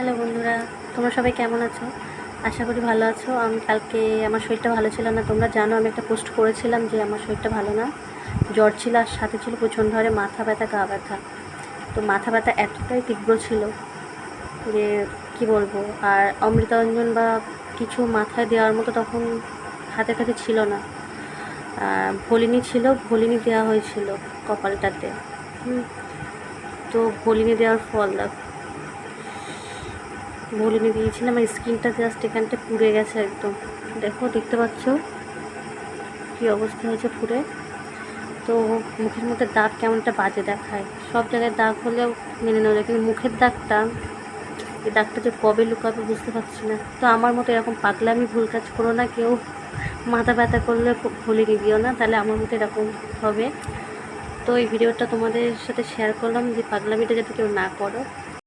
Hello বন্ধুরা, তোমরা সবাই কেমন আছো? আশা করি ভালো আছো। আমি কালকে আমার শরীরটা ভালো ছিল না, তোমরা জানো। আমি একটা পোস্ট করেছিলাম যে আমার শরীরটা ভালো না, জ্বর ছিল আর সাথে ছিল প্রচণ্ড হারে মাথা ব্যথা, গা ব্যথা। তো মাথা ব্যথা এতটাই তীব্র ছিল যে কি বলবো। আর অমৃতাঞ্জন বা কিছু মাথায় দেওয়ার মতো তখন হাতের কাছে ছিল না। ভলিনি ছিল, ভলিনি দেওয়া হয়েছিল কপালটাতে। তো ভলিনি দেওয়ার ফল দেখো, ভলিনি দিয়েছিলাম, আমার স্কিনটা জাস্ট এখানটা পুড়ে গেছে একদম। দেখো, দেখতে পাচ্ছ কী অবস্থা হয়েছে পুড়ে। তো মুখের মধ্যে দাগ কেমনটা বাজে দেখায়। সব জায়গায় দাগ হলেও মেনে নেওয়া যায়, কিন্তু মুখের দাগটা, এই দাগটা যে কবে লুকাবে বুঝতে পারছি না। তো আমার মতো এরকম পাগলামি ভুল কাজ করো না কেউ। মাথা ব্যথা করলে ভলিনি দিও না, তাহলে আমার মতো এরকম হবে। তো এই ভিডিওটা তোমাদের সাথে শেয়ার করলাম যে পাগলামিটা যাতে কেউ না করো।